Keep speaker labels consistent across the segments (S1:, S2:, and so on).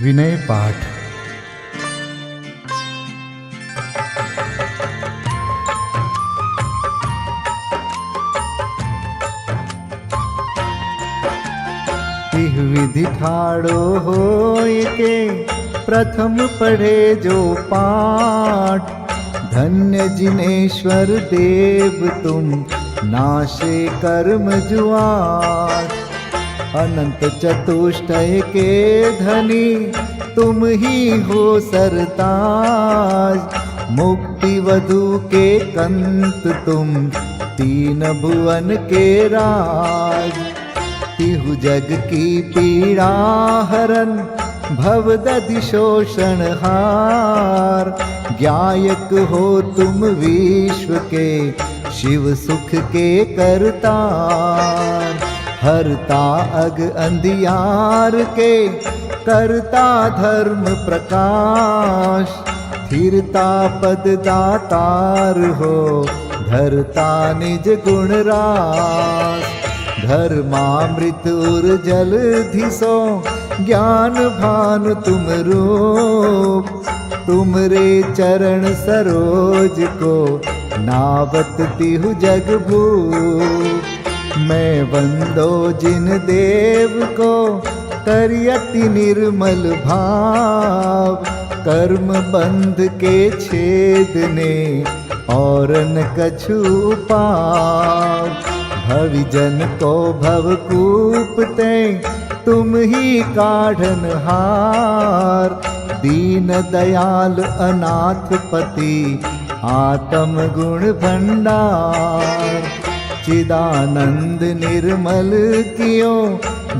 S1: विनय पाठ। इह विधि ठाड़ो होय के प्रथम पढ़े जो पाठ। धन्य जिनेश्वर देव तुम नाशे कर्म जुआट। अनंत चतुष्टय के धनी तुम ही हो सरताज। मुक्ति वधु के कंत तुम तीन भुवन के राज। तिहु जग की पीड़ा हरन भवदधि शोषण हार। ज्ञायक हो तुम विश्व के शिव सुख के करतार। हरता अग अंधियार के करता धर्म प्रकाश। स्थिरता पद दातार हो धरता निज गुण रास। धर्मामृत उर जल धिसो ज्ञान भानु तुम रूप। तुमरे चरण सरोज को नावत तिहु जग भूप। मैं वंदो जिन देव को करियति निर्मल भाव। कर्म बंध के छेदने और न कछु पाव। भविजन को भवकूपते तुम ही काढ़न हार। दीन दयाल अनाथ पति आत्म गुण भंडार। चिदानंद निर्मल कियो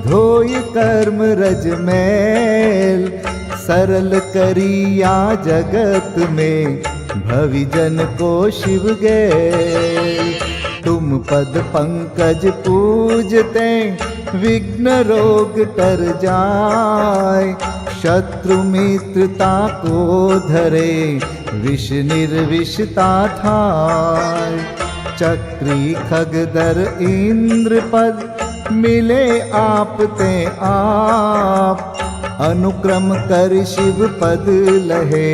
S1: धोय कर्म रज मैल। सरल करिया जगत में भविजन को शिव गए। तुम पद पंकज पूजते विघ्न रोग तर जाय। शत्रु मित्रता को धरे विष निर्विषता थाय। चक्री खगदर इंद्र पद मिले आप ते आप। अनुक्रम कर शिव पद लहे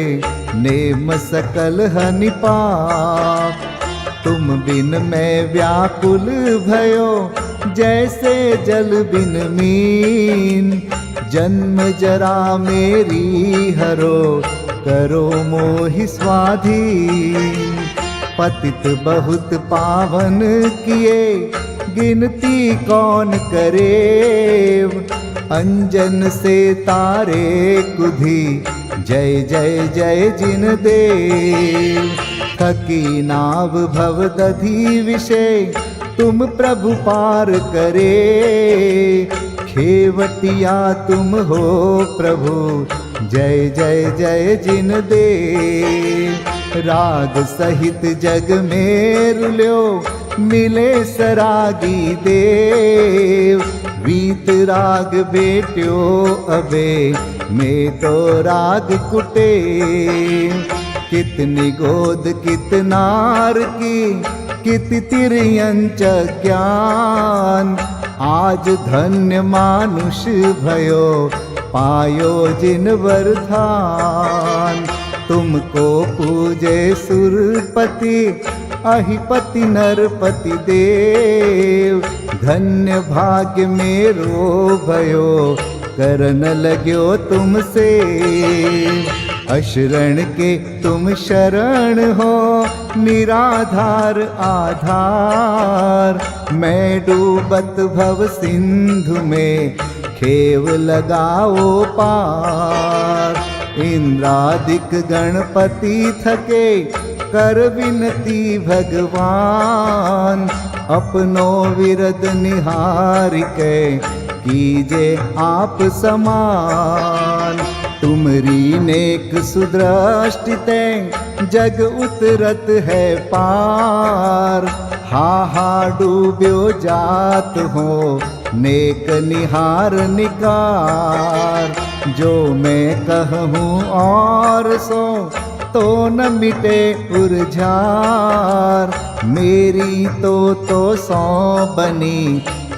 S1: नेम सकल हनि पाप। तुम बिन मैं व्याकुल भयो जैसे जल बिन मीन। जन्म जरा मेरी हरो करो मोहि स्वाधीन। पतित बहुत पावन किए गिनती कौन करे। अंजन से तारे कुधी जय जय जय जिन देव। थकी नाव भवदधि विषय तुम प्रभु पार करे। खेवटिया तुम हो प्रभु जय जय जय जिन देव। राग सहित जग में रुल्यो मिले सरागी देव। वीत राग बेट्यो अबे में तो राग कुटे। कितनी गोद कितनार की कित तिर्यंच ज्ञान। आज धन्य मानुष भयो पायो जिन वरदान। तुमको पूजे सुरपति अहिपति नरपति देव। धन्य भाग्य मेरो भयो करन लग्यो तुमसे। अशरण के तुम शरण हो निराधार आधार। मैं डूबत भव सिंधु में खेव लगाओ पार। इंद्रादिक गणपति थके कर विनती भगवान। अपनो विरद निहारिके कीजे आप समान। तुमरी नेक सुदृष्टिते जग उतरत है पार। हा डूब्यो जात हो नेक निहार निकार। जो मैं कहूँ और सो तो न मिटे उर्जार। मेरी तो सौ बनी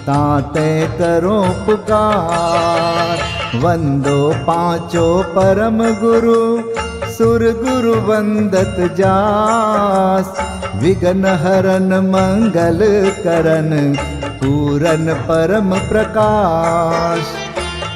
S1: ताते करो पुकार। वंदो पांचों परम गुरु, सुर गुरु वंदत जास। विघ्न हरन मंगल करन, पूरन परम प्रकाश।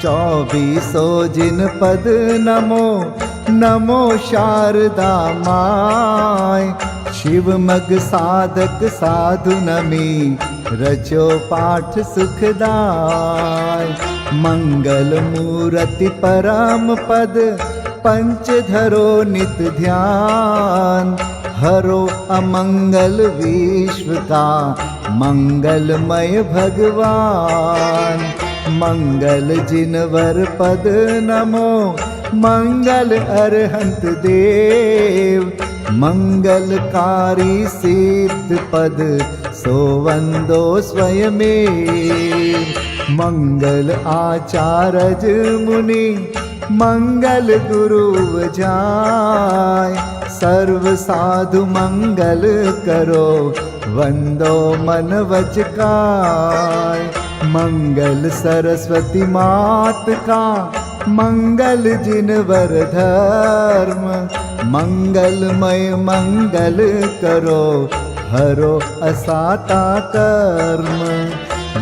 S1: 24 जिन पद नमो, नमो शारदा माय। शिव मग साधक साधु नमी, रचो पाठ सुखदाय। मंगल मूर्ति परम पद, पंच धरो नित ध्यान। हरो अमंगल विश्व का, मंगलमय भगवान। मंगल जिनवर पद नमो, मंगल अरहंत देव। मंगलकारी सिद्ध पद, सो वंदो स्वयमेव। मंगल आचारज मुनि, मंगल गुरु जाय। सर्व साधु मंगल करो, वंदो मन वच काय। मंगल सरस्वती मात का, मंगल जिनवर धर्म। मंगलमय मंगल करो, हरो असाता कर्म।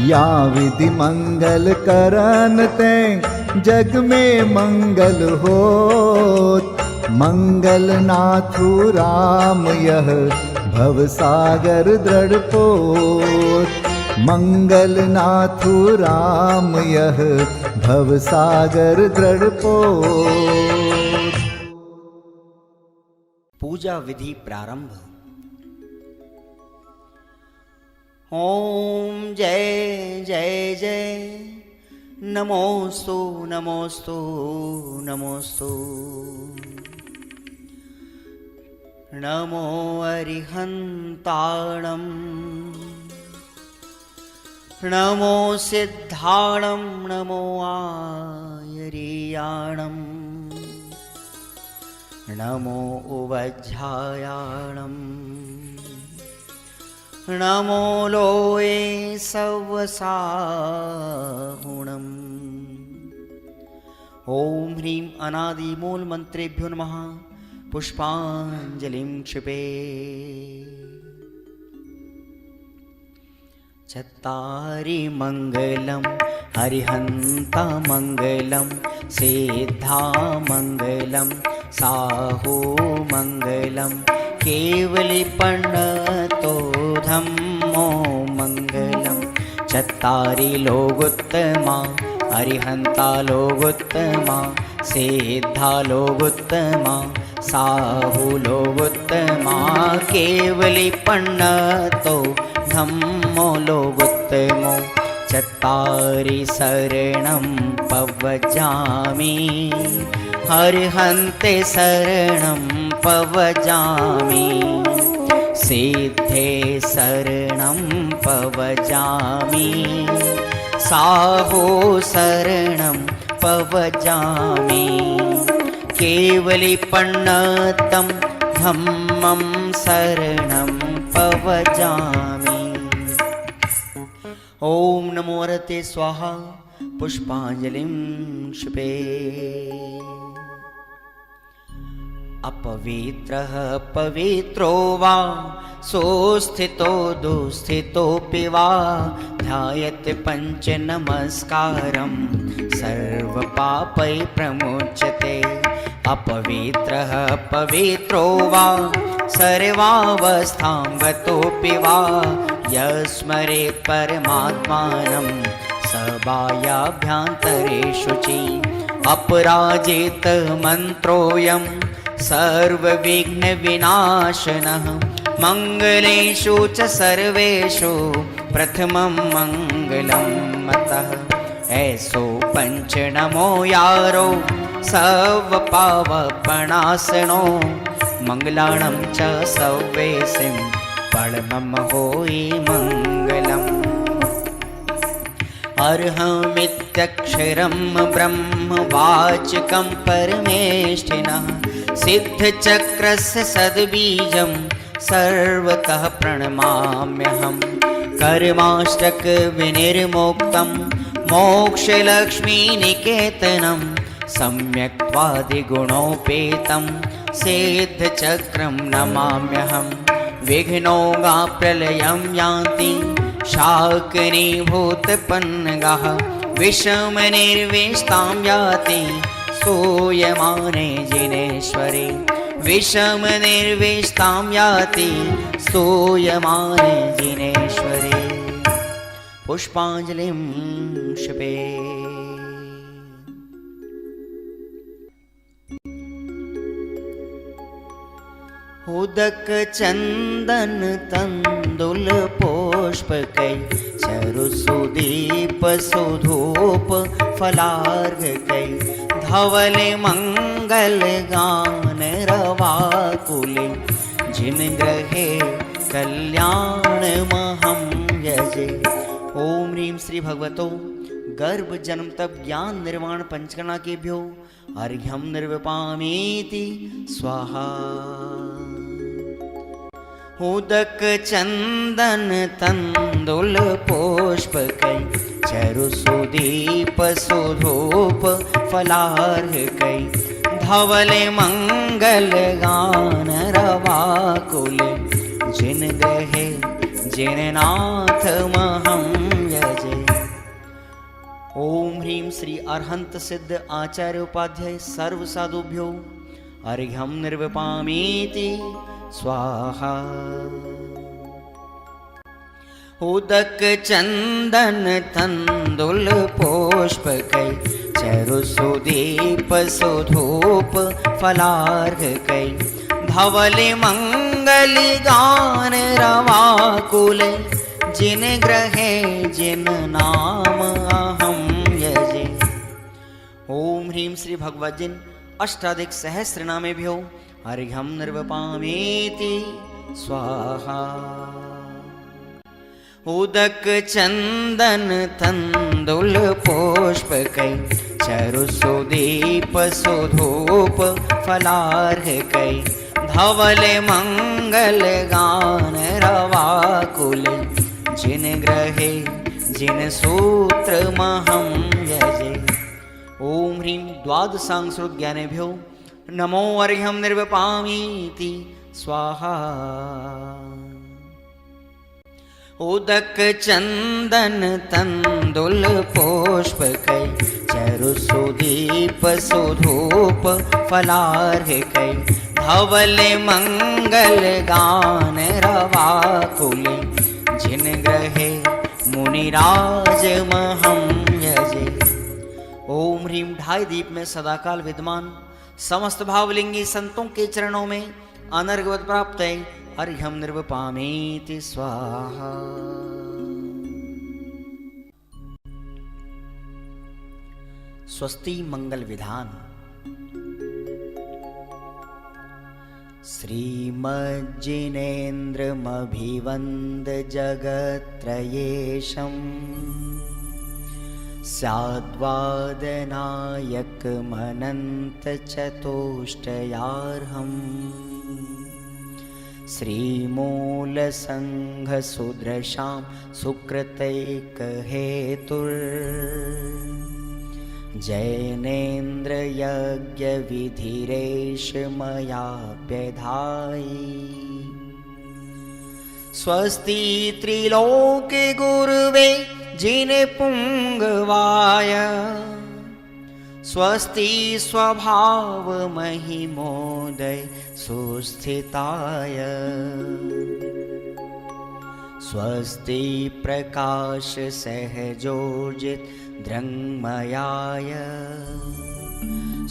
S1: या विधि मंगल करन ते, जग में मंगल होत। मंगल नाथु राम यह, भव सागर दृढ़ पोत। मंगल नाथु राम यह, भव सागर दृढ़ पोत।
S2: पूजा विधि प्रारंभ। ओम जय जय जय, नमोस्तु नमोस्तु नमोस्तु। नमो अरिहन्ताणं, नमो सिद्धाणं, नमो आयर्याणं। नमो उवज्झायाणं, नमो लोये सवसाहुणम्। ओम ह्रीं अनादि मूल मंत्रेभ्यो नमः। पुष्पांजलिं क्षिपे। चत्तारि मंगलं, हरिहन्ता मंगलं, सिद्धा मंगलं, साहू मंगलं, केवलीपन्नतो धम्मो मंगलं। चत्तारि लोगोत्तमा, हरिहन्ता लोगोत्तमा, सिद्धा लोगोत्तमा, साहू लोगोत्तमा, केवलीपन्नतो धम्मो लोगोत्तमो। चत्तारि शरणं पवजामि, हरिहन्ते शरणं पवजामि। सिद्धे शरणं पवजामि, साहू शरणं पवजामि। केवलीपन्नतं धम्मं शरणं पवजामि। ओम नमो हरते स्वाहा। पुष्पांजलिं क्षिपे। अपवित्रः पवित्रो वा, सोस्थितो दुस्थितोऽपि वा। ध्यायते पंच नमस्कारं, सर्वपापै प्रमुच्यते। अपवित्रः पवित्रो वा, सर्वावस्थां गतोऽपि वा। यस्मरेत् परमात्मानं, सबाह्याभ्यन्तरे शुचि। अपराजित मन्त्रोऽयं, सर्वविघ्नविनाशनः। मङ्गलेषु च सर्वेषु, प्रथमं मङ्गलं मतः। ऐसो पंच नमो यारो, सर्वपावपणासनो। मंगलाणं च सव्वेसिं, परमं होई मङ्गलम्। अर्हमित्यक्षरं ब्रह्म वाचकं परमेष्ठिनः। सिद्धचक्रस्य सद्बीजं, सर्वतः प्रणमाम्यहम्। कर्माष्टक विनिर्मुक्तं, मोक्षलक्ष्मीनिकेतनं सम्यक्त्वादिगुणोपेतं सिद्धचक्रं नमाम्यहं। विघ्नौघाप्रलयं यान्ति शाकिनीभूतपन्नगाः विषमनिर्विष्टां याति स्तूयमाने जिनेश्वरी। विषमनिर्विष्टां याति स्तूयमाने जिनेश्वरी। पुष्पाञ्जलिं क्षिपे। उदक चंदन तंदुल पुष्पकै चरुसुदीप सुधूप फलार्घकै धवल मंगल गान रवाकुले जिन ग्रहे कल्याण महं यजे। ओम ह्रीं श्री भगवतो गर्भ जन्म तप ज्ञान निर्वाण पंचकर्णा केभ्यो अर्घ्यं निर्विपामीति स्वाहा। उदक चंदन तंदुल पुष्पकै चरुसुदीप सुधूप फलार्घकै धवल मंगल गान रवाकुल जिन ग्रहे जिन नाथ महं यजे। ओम ह्रीं श्री अरहंत सिद्ध आचार्य उपाध्याय सर्व साधुभ्यो अर्घ्यं निर्विपामीति स्वाहा। उदक चंदन तंदुल पुष्पकै चरुसुदीप सुधूप फलार्घकै धवल मंगल गान रवाकुल जिन ग्रहे जिन नाम अहं यजे। ओम ह्रीं श्री भगवद्जिन अष्टाधिक सहस्रनामेभ्यो अर्घ्यं निर्विपामीति स्वाहा। उदक चंदन तंदुल पुष्पकै चरुसुदीप सुधूप फलार्घकै धवल मंगल गान रवाकुल जिन ग्रहे जिन सूत्र महं यजे। ओम ह्रीं द्वादशांशज्ञानेभ्यो नमो अर्घ्यं निर्विपामीति स्वाहा। उदक चंदन तंदुल पुष्पकै चरुसुदीप सुधूप फलार्घकै धवल मंगल गान रवाकुल जिन ग्रहे मुनिराज महं यजे। ओम ह्रीं ढाई दीप में सदाकाल विद्यमान समस्त भावलिंगी संतों के चरणों में अनर्घवत प्राप्त है अर्घ्यं निर्विपामीति स्वाहा। स्वस्ति मंगल विधान। श्रीमज्जिनेन्द्रमभिवन्द जगत्त्रयेशम् स्याद्वादनायकमनन्तचतुष्टयार्हम् श्रीमूलसङ्घसुदृशां सुकृतैकहेतुर्जैनेन्द्रयज्ञविधिरेश मयाप्यधायि। स्वस्ति त्रिलोके गुरुवे जिनपुङ्गवाय स्वस्ति स्वभाव महिमोदय सुस्थिताय। स्वस्ति प्रकाश सहजोजित दृङ्मयाय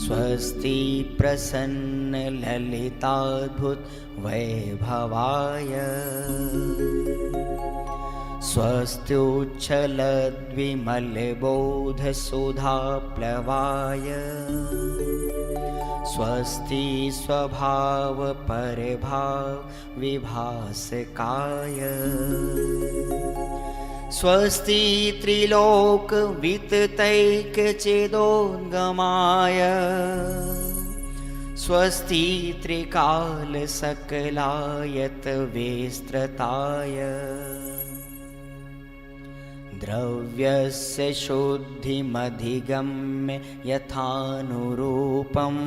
S2: स्वस्ति प्रसन्न ललिताद्भुत वैभवाय। स्वस्त्युच्छलद्विमलबोधसुधाप्लवाय स्वस्ति स्वभाव परभाव विभासकाय। स्वस्ति त्रिलोक विततैकचिदोद्गमाय स्वस्ति त्रिकाल सकलायत विस्तृताय। द्रव्यस्य शुद्धिमधिगम्य यथानुरूपम्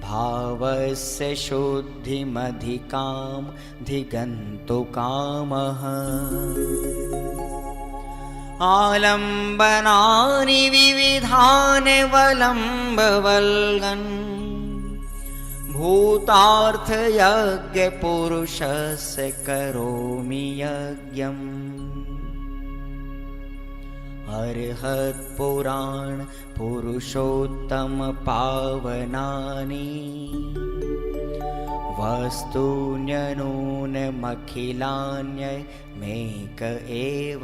S2: भावस्य शुद्धिमधिकां धिगन्तु कामः आलम्बनानि विविधानि वलम्बवल्गन् भूतार्थयज्ञपुरुषस्य करोमि यज्ञम् अर्हत्पुराण पुरुषोत्तम पावनानि वस्तून्यनूनमखिलान्यमेक एव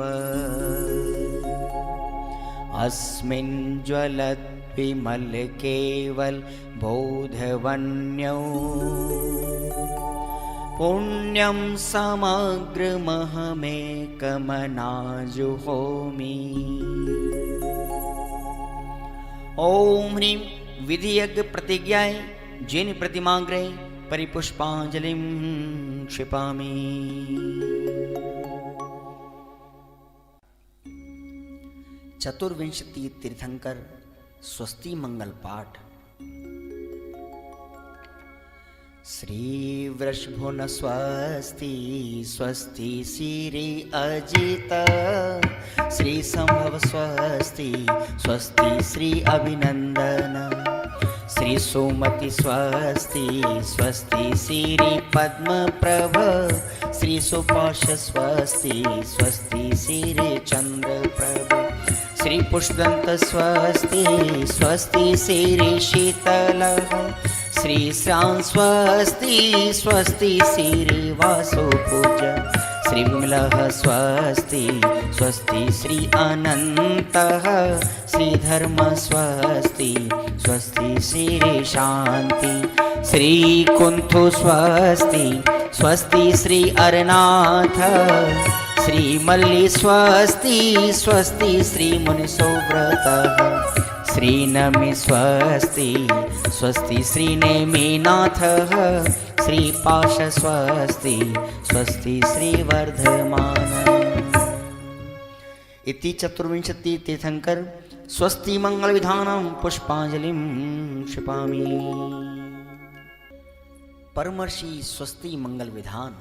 S2: अस्मिन् ज्वलद्विमल केवल बोधवन्यो पुण्यं समग्रमहमेकमनाजुहोमि। ओम ह्रीं विधियज्ञ प्रतिज्ञाय जिन प्रतिमाग्रे परिपुष्पांजलिं क्षिपामि। चतुर्विंशति तीर्थंकर स्वस्ति मंगल पाठ। श्री वृषभुन स्वस्ति स्वस्ति श्री अजित श्री संभव स्वस्ति स्वस्ति श्री अभिनंदन श्री सुमति स्वस्ति स्वस्ति श्री पद्म प्रभ श्री सुपाश स्वस्ति स्वस्ति श्री चंद्र प्रभ श्री पुष्पदंत स्वस्ति स्वस्ति श्री शीतल श्री श्याम स्वस्ति स्वस्ति श्री वासुपूज श्री विमलः स्वस्ति स्वस्ति श्री अनन्तः श्री धर्म स्वस्ति स्वस्ति श्री शांति श्री कुंथु स्वस्ति स्वस्ति श्री अरनाथ श्री मल्ली स्वस्ति स्वस्ति श्री मुनिसोव्रतः श्री नमि स्वस्ति स्वस्ति श्री नेमिनाथः श्री पाश स्वस्ति स्वस्ति श्री वर्धमान। इति चतुर्विंशति तीर्थंकर स्वस्ति मंगल विधानं पुष्पांजलिं क्षिपामि। परमर्षि स्वस्ति मंगल विधान।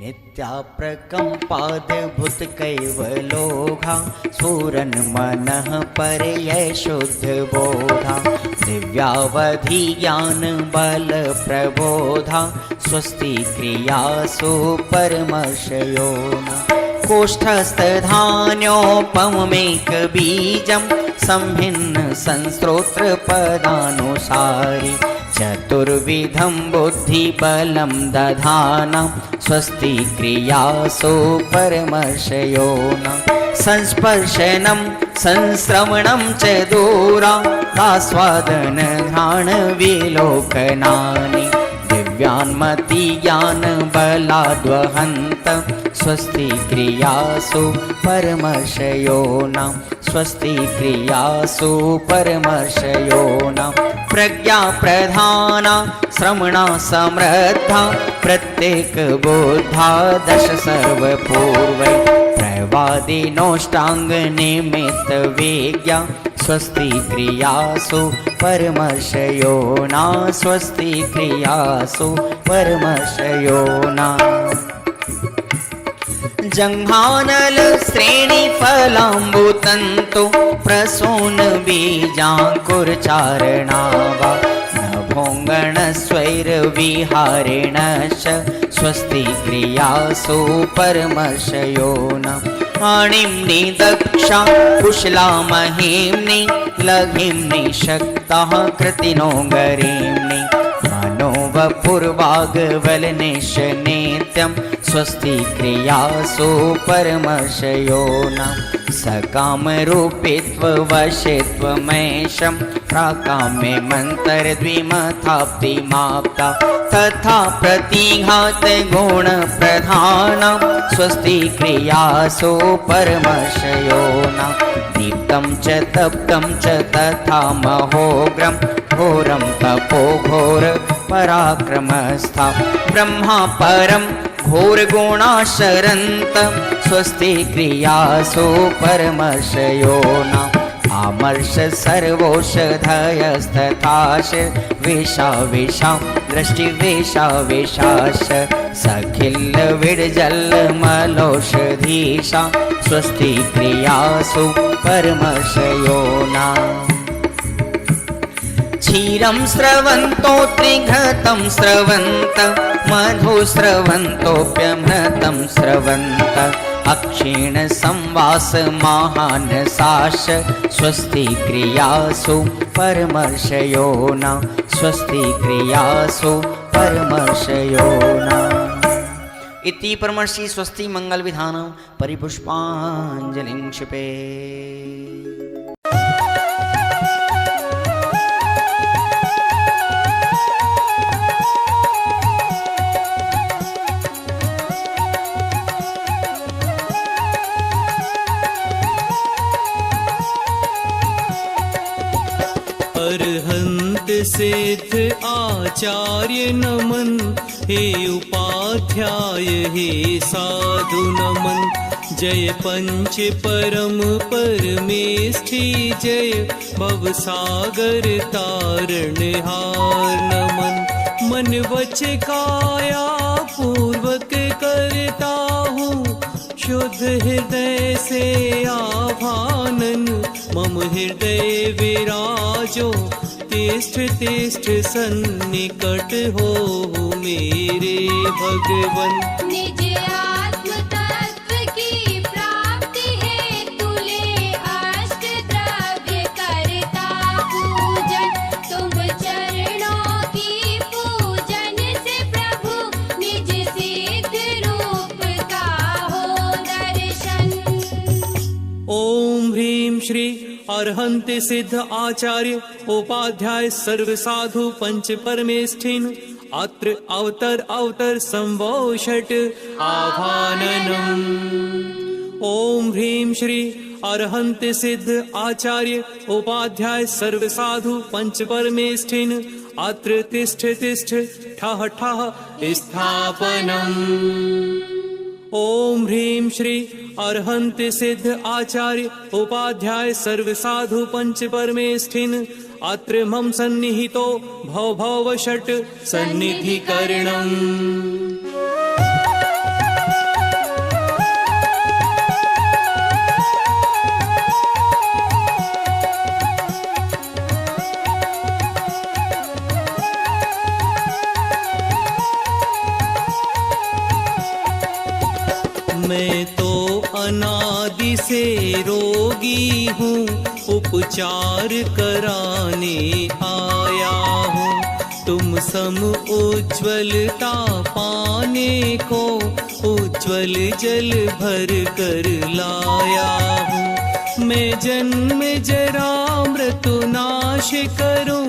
S2: नित्याप्रकम्पाद्भुत कैवलोघा स्फुरन् मनः परयै शुद्ध बोधा दिव्यावधि ज्ञान बल प्रबोधा स्वस्ति क्रियासु परमर्षयोना कोष्ठस्थधान्योपमेक बीजं संभिन्न संस्त्रोत्र पदानुसारि चतुर्विधं बुद्धिबलं दधाना स्वस्ति क्रियासु परमर्षयोना संस्पर्शनं संश्रवणं च दूरादास्वादन घ्राण विलोकनानि दिव्यान्मति ज्ञान बलाद्वहन्त स्वस्ति क्रियासु परमर्षयोना स्वस्ति क्रियासु परमर्षयोना प्रज्ञा प्रधाना श्रमणा समृद्धा प्रत्येक बोधा दश सर्वपूर्वै प्रवादिनोष्टांग निमित्त वेज्ञा स्वस्ति क्रियासु परमर्षयोना स्वस्ति क्रियासु परमर्षयोना जंघानल श्रेणी फलाम्बुतंतु प्रसून बीजांकुरचारणावा नभोंगण स्वैर विहारेणश्च स्वस्ति क्रियासु परमर्षयोना आणिम्नि दक्षा कुशला महिम्नि लघिम्नि शक्ताः कृतिनो गरीम्नि मनोवपुर्वाग्वलनिश नित्यं स्वस्ति क्रियासु परमर्षयोना सकामरूपित्ववशित्वमेशं प्राकाम्ये मन्तरद्विमथाप्तिमाप्ता तथा प्रतिघात गुणप्रधानं स्वस्ति क्रियासु परमर्षयोना दीप्तं च तप्तं च तथा महोग्रं घोरं तपो घोर पराक्रमस्था ब्रह्मा परम घोरगुणाशरन्त स्वस्ति क्रियासु परमर्षयो न आमर्ष सर्वौषधयस्तथाश वेशा वेशा दृष्टि वेशा वेशाश सखिल विडजल मलौषधीशा स्वस्ति क्रियासु परमर्षयो न क्षीरं स्रवन्तो त्रिघतं स्रवन्त मधु स्रवन्तोऽप्यमृतं स्रवन्त अक्षीण संवास महानसाश स्वस्ति क्रियासु परमर्षयो न स्वस्ति क्रियासु परमर्षयो न इति परमर्षि स्वस्ति मंगल विधानं परिपुष्पाञ्जलिं क्षिपे।
S3: अरहंत सिद्ध आचार्य नमन, हे उपाध्याय हे साधु नमन। जय पंच परम परमेष्ठि जय, भवसागर तारणहार नमन। मन वच काया पूर्वक करता हूँ, शुद्ध हृदय से आभानन। मम हृदय विराजो तिष्ठ तिष्ठ सन्निकट हो मेरे भगवन।
S4: निज आत्म तत्व की प्राप्ति है तुले अष्ट द्रव्य करता पूजन। तुम चरणों की पूजन से प्रभु निज सिद्ध रूप का हो दर्शन।
S3: ओम ह्रीं श्री अरहंत सिद्ध आचार्य उपाध्याय सर्व साधु पंच परमेष्ठिन अत्र अवतर अवतर संभो षट आभाननम्। ओम ह्रीं श्री अरहंत सिद्ध आचार्य उपाध्याय सर्व साधु पंच परमेष्ठिन अत्र तिष्ठ तिष्ठ ठः ठः स्थापनम्। ओम ह्रीं श्री अरहंत सिद्ध आचार्य उपाध्याय सर्व साधु पंच परमेष्ठिन अत्र मम सन्निहितो भव भव षट सन्निधिकरणम्। मैं तो अनादि से रोगी हूँ, उपचार कराने आया हूँ। तुम सम उज्ज्वलता पाने को उज्ज्वल जल भर कर लाया हूँ। मैं जन्म जरा मृत्यु नाश करूँ,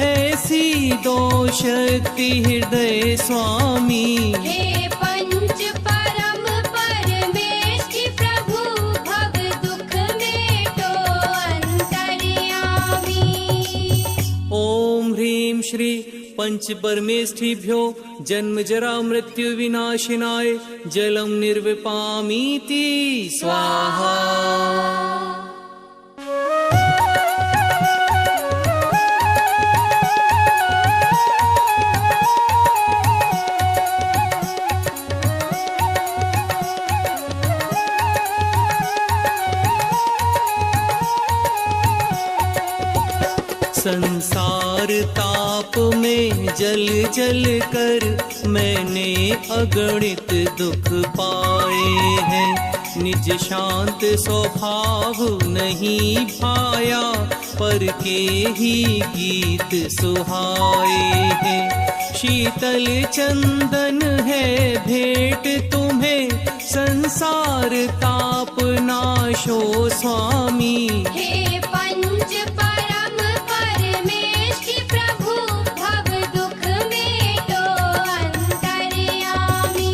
S3: ऐसी दो शक्ति हृदय स्वामी।
S4: हे पंच परम परमेष्ठि प्रभु भव दुख मेटो अंतर्यामी।
S3: ओम ह्रीं श्री पंच परमेष्ठिभ्यो जन्म जरा मृत्यु विनाशिनाय जलम निर्विपामीति स्वाहा। संसार ताप में जल जल कर मैंने अगणित दुख पाए हैं। निज शांत स्वभाव नहीं भाया, पर के ही गीत सुहाए हैं। शीतल चंदन है भेंट तुम्हें, संसार ताप नाशो स्वामी।
S4: हे पंच परम परमेष्ठि प्रभु भव दुख मेटो अंतर्यामी।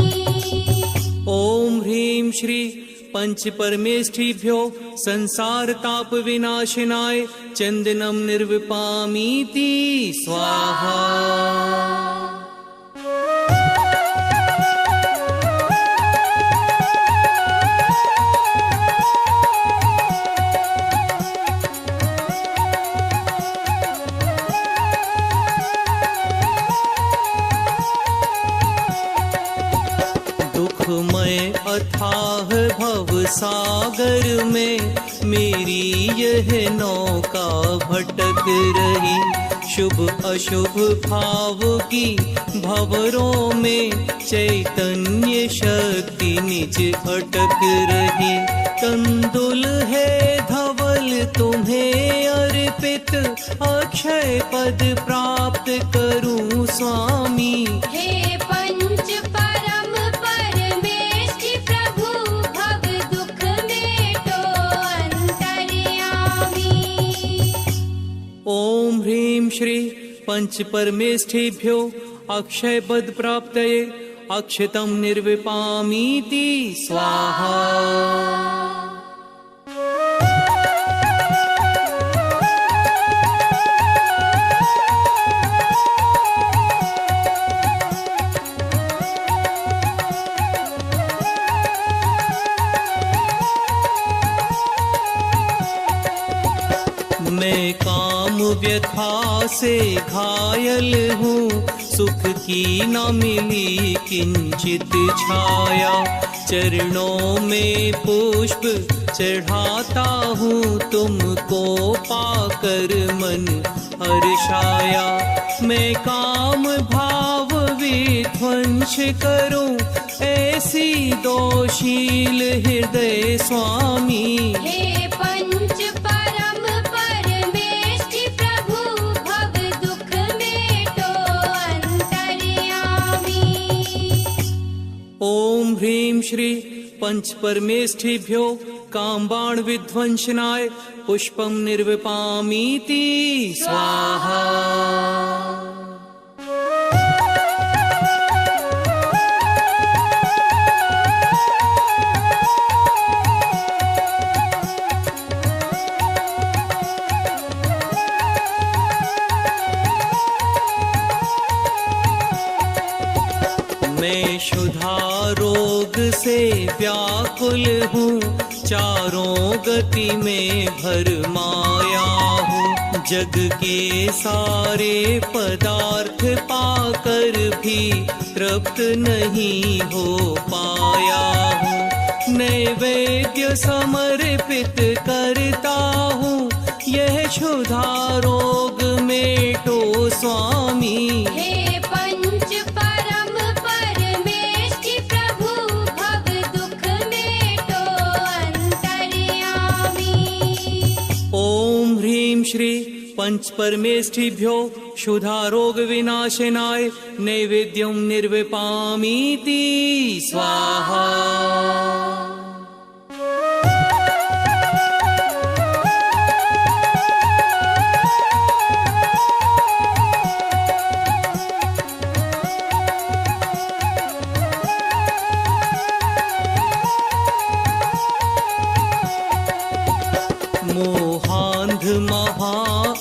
S3: ओम ह्रीं श्री पंच परमेष्ठिभ्यो संसार ताप विनाशिनाय चंदनम निर्विपामीति स्वाहा। सागर में मेरी यह नौका भटक रही। शुभ अशुभ भाव की भंवरों में चैतन्य शक्ति निज अटक रही। कंदुल है धवल तुम्हें अर्पित, अक्षय पद प्राप्त करूं स्वामी।
S4: हे पंच परम परमेष्ठि प्रभु, भव दुख मेटो अंतर्यामी।
S3: ओम ह्रीं श्री पंच परमेष्ठिभ्यो अक्षय पद प्राप्तये अक्षतम निर्विपामीति स्वाहा। मैं काम व्यथा से घायल हूँ, सुख की न मिली किंचित छाया। चरणों में पुष्प चढ़ाता हूँ, तुमको पाकर मन हर्षाया। मैं काम भाव विध्वंस करूँ, ऐसी दोशील हृदय स्वामी।
S4: हे पंच परम परमेष्ठि प्रभु, भव दुख मेटो अंतर्यामी।
S3: ओम ह्रीं श्री पंच परमेष्ठिभ्यो कामबाण विध्वंसनाय पुष्पम निर्विपामीति स्वाहा। मैं क्षुधा रोग से व्याकुल हूँ, चारों गति में भरमाया हूँ। जग के सारे पदार्थ पाकर भी तृप्त नहीं हो पाया हूँ। नैवेद्य समर्पित करता हूँ, यह क्षुधा रोग मेटो स्वामी।
S4: हे पंच परम परमेष्ठि प्रभु, भव दुख मेटो अंतर्यामी।
S3: ओम ह्रीं श्री पंच परमेष्ठिभ्यो क्षुधा रोग विनाशनाय नैवेद्यम निर्विपामीति स्वाहा। मोहांध महा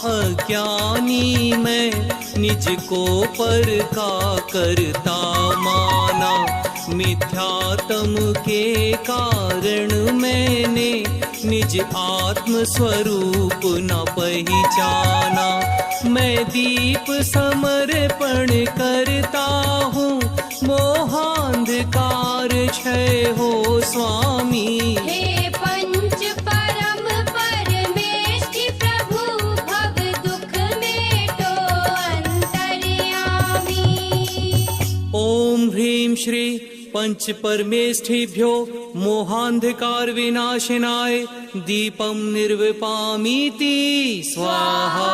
S3: अज्ञानी मैं, निज को पर का करता माना। मिथ्यात्म के कारण मैंने निज आत्म स्वरूप न पहचाना। मैं दीप समर्पण करता हूँ, मोहांधकार क्षय हो स्वामी।
S4: हे पंच परम परमेष्ठि प्रभु, भव दुख मेटो अंतर्यामी।
S3: ओम ह्रीं श्री पंच परमेष्ठिभ्यो मोहांधकार विनाशनाय दीपम निर्विपामीति स्वाहा।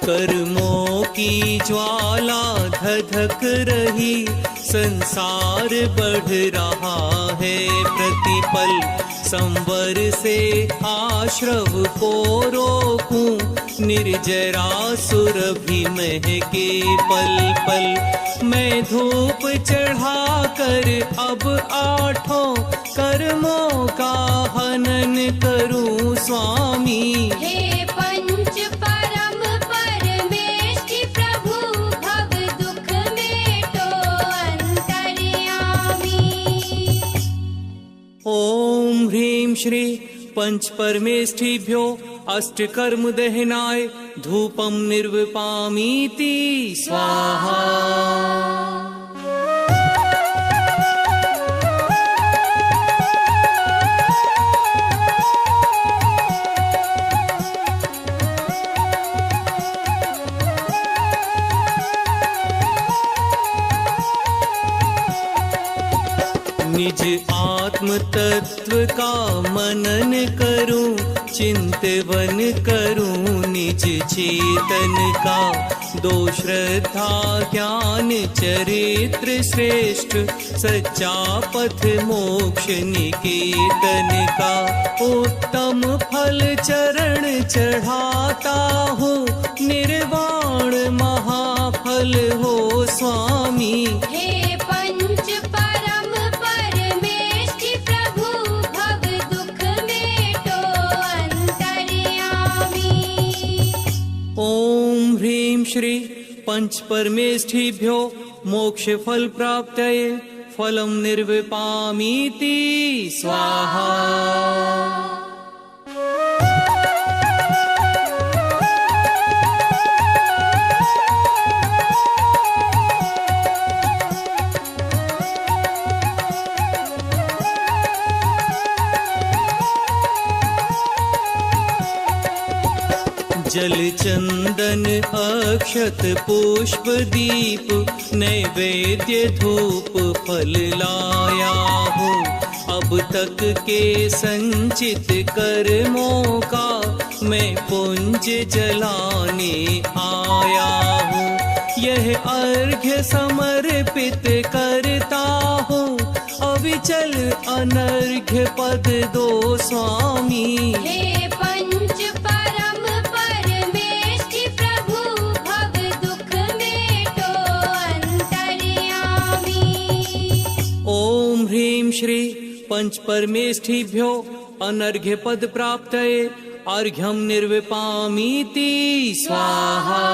S3: कर्मों की ज्वाला धधक रही, संसार बढ़ रहा है प्रतिपल। संवर से आश्रव को रोकूं, निर्जरा सुरभि महके पल पल। मैं धूप चढ़ा कर अब आठों कर्मों का हनन करूं स्वामी।
S4: हे पंच परम परमेष्ठि प्रभु, भव दुख मेटो अंतर्यामी।
S3: ओम ह्रीं श्री पंच परमेष्ठिभ्यो अष्टकर्म दहनाय धूपम निर्वपामीति स्वाहा। निज आत्म तत्व का मनन करूं, चिंतवन करूं निज चेतन का। दो श्रद्धा ज्ञान चरित्र श्रेष्ठ, सच्चा पथ मोक्ष निकेतन का। उत्तम फल चरण चढ़ाता हूँ, निर्वाण महाफल हो स्वामी।
S4: हे पंच परम परमेष्ठि प्रभु, भव दुख मेटो अंतर्यामी।
S3: ओम ह्रीं श्री पंच परमेष्ठिभ्यो मोक्ष फल प्राप्तये फलम निर्विपामीति स्वाहा। जल चंदन अक्षत पुष्प दीप, नैवेद्य धूप फल लाया हूँ। अब तक के संचित कर्मों का मैं पुंज जलाने आया हूँ। यह अर्घ्य समर्पित करता हूँ, अविचल अनर्घ्य पद दो स्वामी।
S4: हे पंच परम परमेष्ठि प्रभु, भव दुख मेटो अंतर्यामी।
S3: ओम ह्रीं श्री पंच परमेष्ठिभ्यो अनर्घ्य पद प्राप्तये अर्घ्यम निर्विपामीति स्वाहा।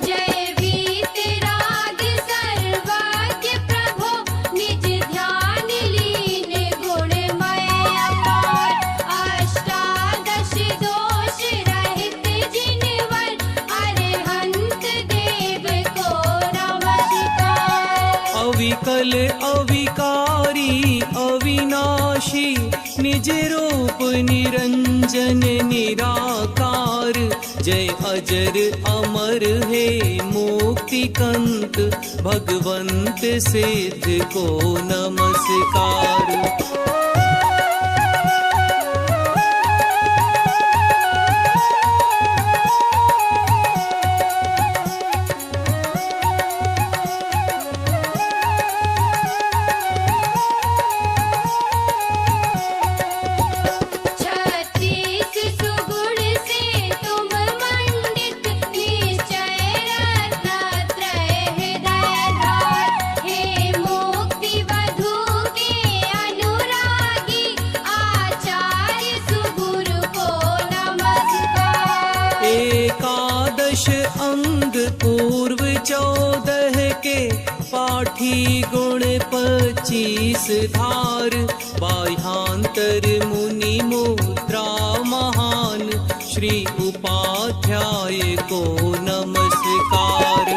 S4: जय वीतराग सर्वज्ञ प्रभो, निज ध्यान लीन गुणमय अपार। अष्टादश दोष रहित जिनवर, अरहंत देव को नमस्कार।
S3: अविकल अविकारी अविनाशी, निज रूप निरंजन निराकार। जय अजर अमर हे मुक्ति कंत, भगवंत सिद्ध को नमस्कार।
S4: छत्तीस सुगुण से तुम मंडित, निश्चय रत्नत्रय हृदयधार। हे मुक्ति वधू के अनुरागी, आचार्य सुगुरु को नमस्कार।
S3: एकादश अंग पूर्व 14 के, पाठी गुण 25 धार। बाह्यांतर मुनि मुद्रा महान, श्री उपाध्याय को नमस्कार।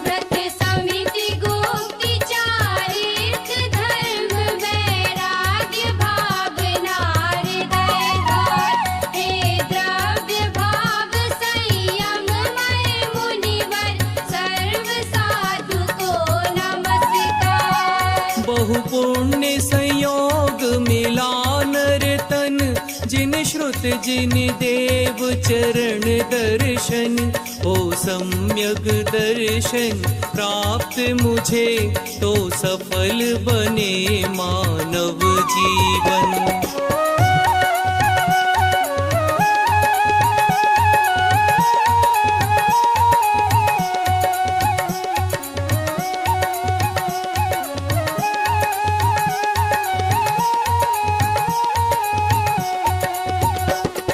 S4: व्रत समिति गुप्ति चारित्र धर्म, वैराग्य भावना हृदय धार। हे द्रव्य भाव सही
S3: जिन श्रुत जिन देव चरण दर्शन हो सम्यक दर्शन प्राप्त मुझे, तो सफल बने मानव जीवन।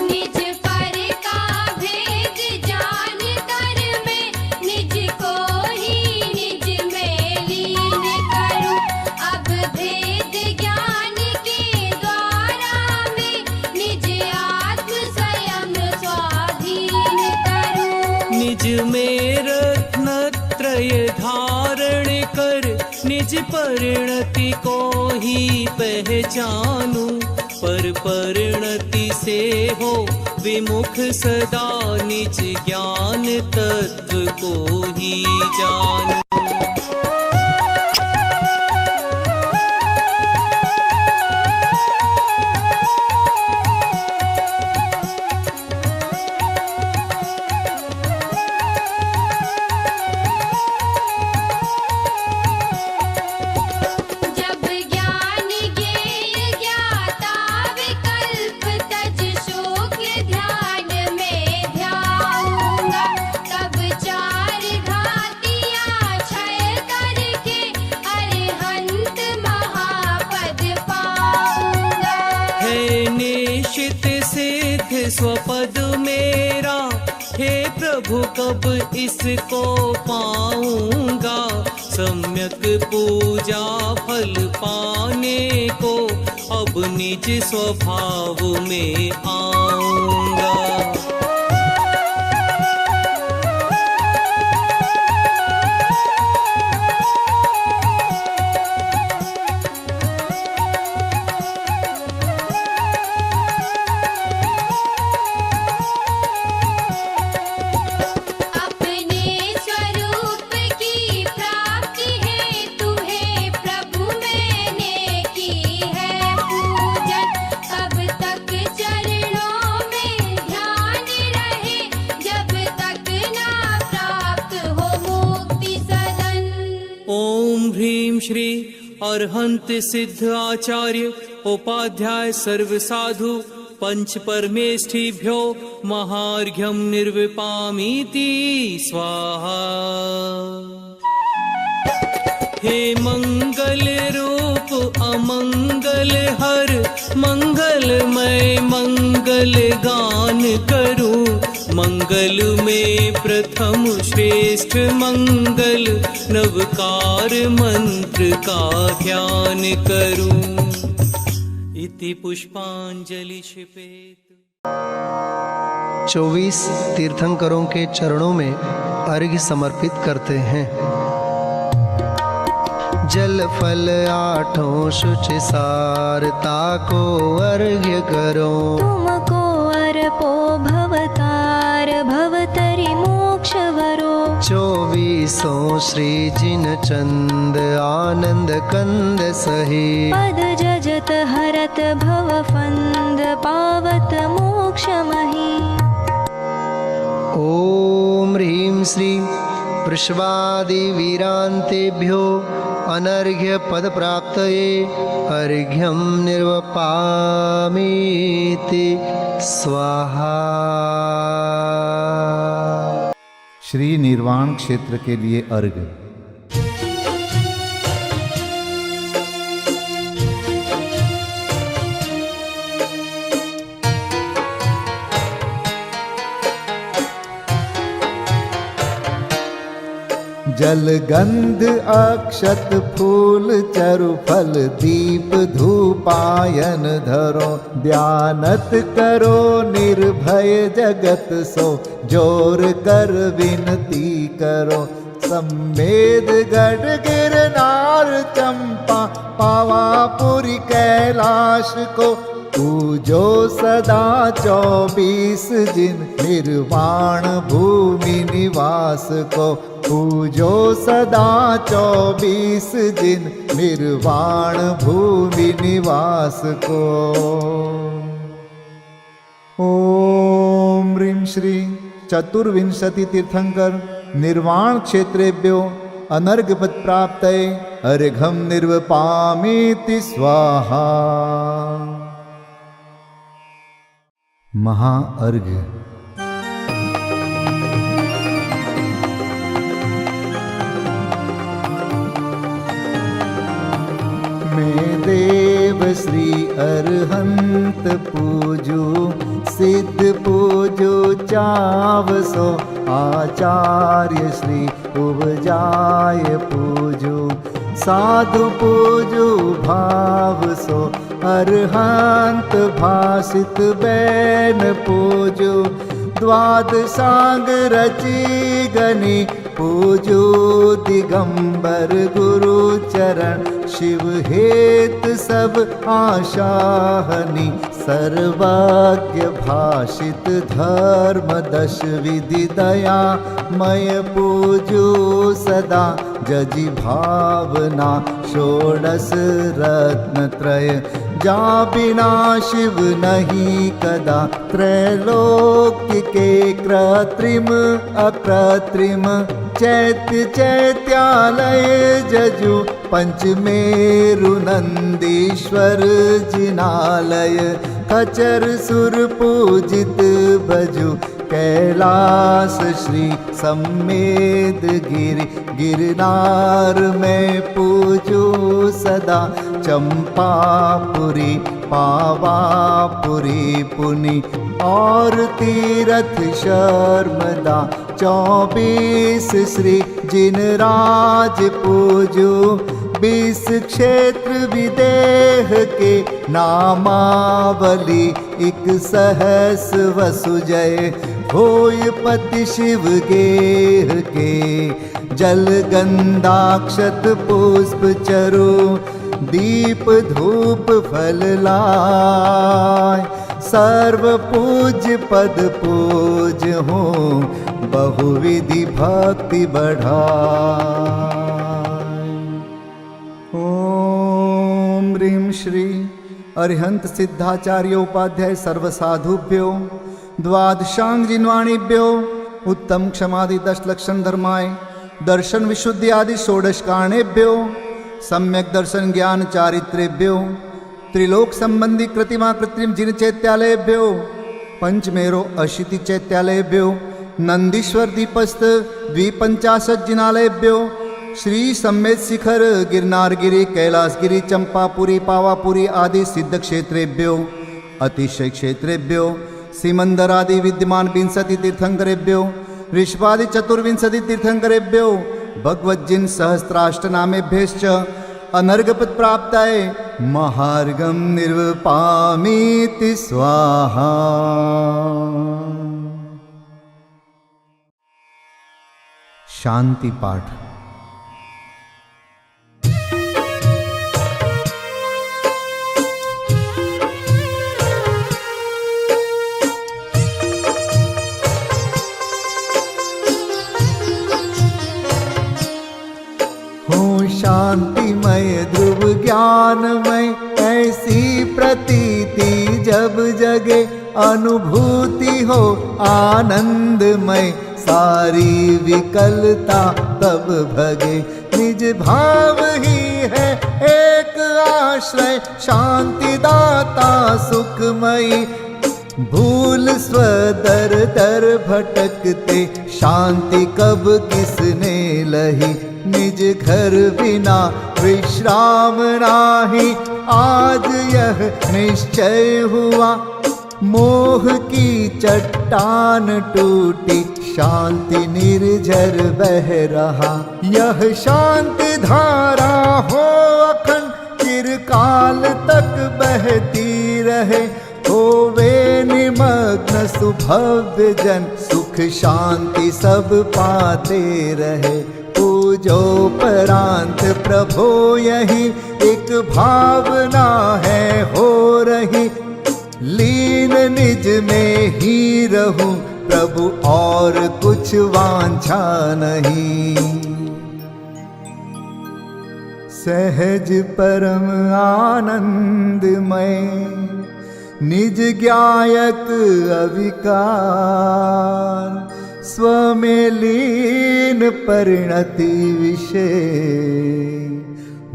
S4: निज पर का भेद जान कर मैं निज को ही निज में लीन करूं। अब भेद ज्ञान के द्वारा मैं निज आत्म स्वयं स्वाधीन करूं।
S3: निज में रत्नत्रय धारण कर निज परिणति को ही पहचानूं। पर परिणति से हो विमुख सदा निज ज्ञान तत्व को ही जानूं।
S4: जब ज्ञान ज्ञेय ज्ञाता विकल्प तज शुक्ल ध्यान में ध्याऊंगा। तब चार घातियाँ क्षय करके अरिहंत महापद पाऊंगा।
S3: है निश्चित सिद्ध स्वपद मेरा, हे प्रभु कब इसको पाऊंगा। सम्यक पूजा फल पाने को अब निज स्वभाव में आऊंगा।
S4: अपने स्वरूप की प्राप्ति हेतु हे प्रभु मैंने की है पूजन। तब तक चरणों में ध्यान रहे जब तक ना प्राप्त हो मुक्ति सदन।
S3: ओम ह्रीं श्री अरहंत सिद्ध आचार्य उपाध्याय सर्व साधु पंच परमेष्ठिभ्यो महार्घ्यं निर्विपामीति स्वाहा। हे मंगल रूप अमंगल हर मंगलमय मंगल गान करूं। मंगल में प्रथम श्रेष्ठ मंगल नवकार मंत्र का ध्यान करूं। इति पुष्पांजलि क्षिपेत।
S5: 24 तीर्थंकरों के चरणों में अर्घ्य समर्पित करते हैं। जल फल आठों शुच सारता को अर्घ्य करो।
S6: तुमको अर्पो भवतार भवतरि मोक्ष वरो।
S5: 24 श्री जिन चंद आनंद कंद सही।
S6: पद जजत हरत भव फंद पावत मोक्ष मही।
S5: ओम ह्रीं श्री वृषवादि वीरांतेभ्यो अनर्घ्य पद प्राप्तये अर्घ्यं निर्वपामीति स्वाहा।
S1: श्री निर्वाण क्षेत्र के लिए अर्घ्य। जल गंध अक्षत फूल चरु फल दीप धूपायन धरो। ध्यानत करो निर्भय जगत सो जोर कर विनती करो। सम्मेद गढ़ गिरनार चंपा पावापुरी कैलाश को पूजो सदा 24 जिन निर्वाण भूमि निवास को। पूजो सदा 24 जिन निर्वाण भूमि निवास को। ओम ह्रीं श्री चतुर्विंशति तीर्थंकर निर्वाण क्षेत्रेभ्यो अनर्घपद प्राप्तये अर्घ्यं निर्वपामीति स्वाहा। महाअर्घ्य। मैं देव श्री अरहंत पूजू सिद्ध पूजू चावसो आचार्य श्री उपजाय पूजू साधु पूजू भावसो अरहंत भासित बैन पूजू द्वादशांग रची गनी पूजू दिगंबर गुरु चरण शिव हेत सब आशाहनी सर्वज्ञ भाषित धर्म दश विधि दया मय पूजू सदा जजी भावना षोडश रत्न त्रय जा बिना शिव नहीं कदा त्रैलोक्य के कृत्रिम अकृत्रिम चैत्य चैत्यालय जजु पंचमेरु नंदीश्वर जिनालय खचर सुर पूजित भजु कैलास श्री सम्मेद गिरि गिरनार में पूजू सदा चंपापुरी पावापुरी पुनि और तीरथ शर्मदा 24 श्री जिनराज पूजू 20 क्षेत्र विदेह के नामावली 1 सहस वसुजय होय पति शिव गेह के जल गंधाक्षत पुष्प चरु दीप धूप फल लाय सर्व पूज्य पद पूज हो बहुविधि भक्ति बढ़ाय। ओम ह्रीं श्री अरिहंत सिद्धाचार्य उपाध्याय सर्वसाधुभ्यो द्वादशांग जिन्वाणीभ्यो उत्तम क्षमादि 10 लक्षण धर्माय दर्शन विशुद्धि आदि 16 कारणेभ्यो सम्यक दर्शन ज्ञान चारित्रेभ्यो त्रिलोक संबंधी कृतिमा कृत्रिम जिन चैत्यालयभ्यो पंचमेरो अशीति चैत्यालयभ्यो नंदीश्वर दीपस्थ 250 जिनालयभ्यो श्री सम्मेद शिखर गिरनारगिरी कैलासगिरी चंपापुरी पावापुरी आदि सिद्ध क्षेत्रेभ्यो अतिशय क्षेत्रेभ्यो सिमंदर आदि विद्यमान 20 तीर्थंकरेभ्यो ऋषभादि 24 तीर्थंकरेभ्यो भगवज्जिन सहस्राष्टनामेभ्यश्च अनर्घपद प्राप्ताय महार्घं निर्वपामीति स्वाहा। शांति पाठ। शांतिमय ध्रुव ज्ञानमय ऐसी प्रतीति जब जगे अनुभूति हो आनंदमय सारी विकलता तब भगे निज भाव ही है एक आश्रय शांति दाता सुखमयी भूल स्वदर दर भटकते शांति कब किसने लही निज घर बिना विश्राम नाही आज यह निश्चय हुआ मोह की चट्टान टूटी शांति निर्झर बह रहा यह शांति धारा हो अखंड चिरकाल तक बहती रहे होवे निमग्न सुभव्य जन सुख शांति सब पाते रहे पूजोपरांत प्रभो यही एक भावना है हो रही लीन निज में ही रहूं प्रभु और कुछ वांछा नहीं सहज परम आनंदमय निज ज्ञायक अविकार, स्व में लीन परिणति विषय,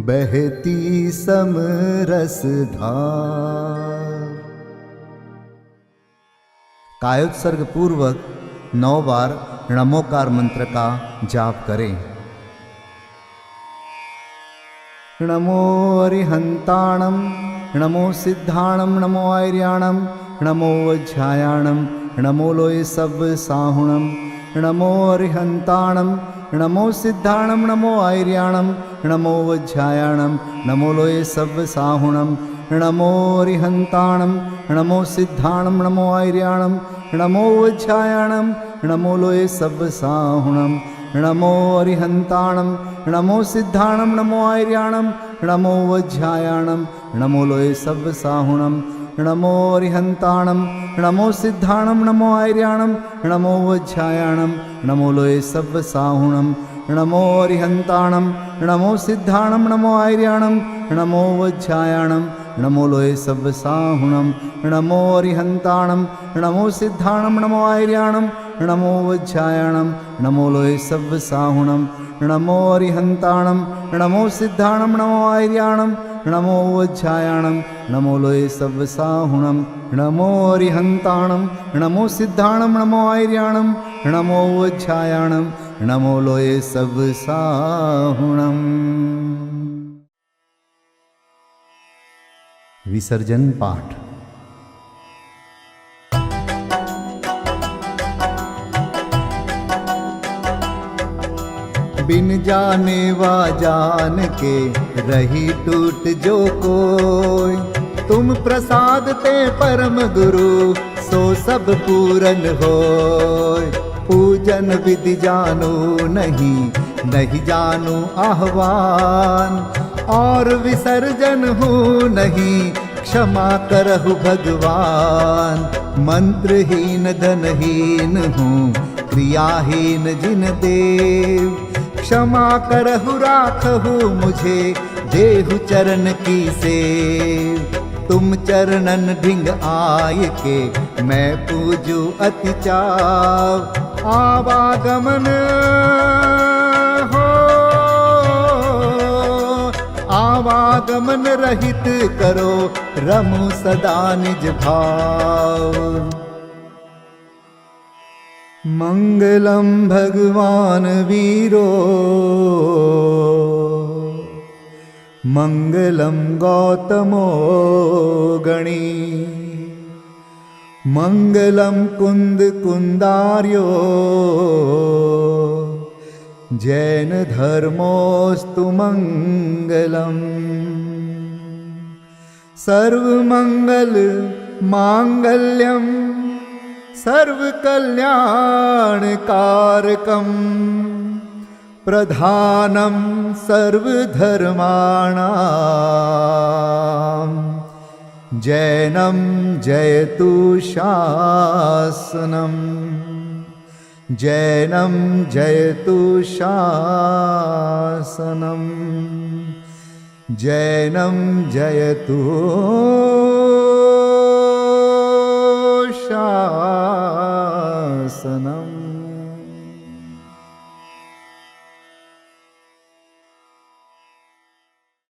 S1: बहती समरस धार। कायोत्सर्ग पूर्वक 9 बार नमोकार मंत्र का जाप करें। नमो अरिहंताणं, नमो सिद्धाणं, नमो आर्याणं, नमो वज्रायाणं, नमो लोये सब साहुणं। नमो अरिहंताणं, नमो सिद्धाणं, नमो आर्याणं, नमो वज्रायाणं, नमो लोये सब साहुणं। नमो अरिहंताणं, नमो सिद्धाणं, नमो आर्याणं, नमो वज्रायाणं, नमो लोये सब साहुणं। नमो अरिहंताणं, नमो सिद्धाणं, नमो आर्याणं, नमो वज्रायाणं, नमो लोये सब साहुणं। नमो अरिहंताणं, नमो सिद्धाणं, नमो आर्याणं, नमो वज्रायाणं, नमो लोये सब साहुणं। नमो अरिहंताणं, नमो सिद्धाणं, नमो आर्याणं, नमो वज्रायाणं, नमो लोये सब साहुणं। नमो अरिहंताणं, नमो सिद्धाणं, नमो आर्याणं, नमो वज्रायाणं, नमो लोये सब साहुणं। नमो अरिहंताणं, नमो सिद्धाणं, नमो आर्याणं, नमो वज्रायाणं, नमो लोये सब साहुणं। नमो अरिहंताणं, नमो सिद्धाणं, नमो आर्याणं, नमो वज्रायाणं, नमो लोये सब साहुणं। विसर्जन पाठ। बिन जाने वा जान के रही टूट जो कोई, तुम प्रसाद ते परम गुरु सो सब पूरन होय। पूजन विधि जानो नहीं, नहीं जानो आह्वान, और विसर्जन हूँ नहीं, क्षमा करहु भगवान। मंत्रहीन धनहीन हूँ, क्रियाहीन जिन देव, क्षमा करहु राखहु मुझे, देहु चरण की सेव। तुम चरणन ढिंग आय के, मैं पूजू अति चाव। आवागमन हो, आवागमन रहित करो, रमु सदा निज भाव। मंगलम भगवान वीरो, मंगलम गौतमो गणी, मंगलम कुंद कुंदार्यो, जैन धर्मोस्तु मंगलम। सर्वमंगल मांगल्यम, सर्वकल्याणकारकम्, प्रधानं सर्वधर्माणां, जैनं जयतु शासनम्, जैनं जयतु शासनम्, जैनं जयतु शासनम्।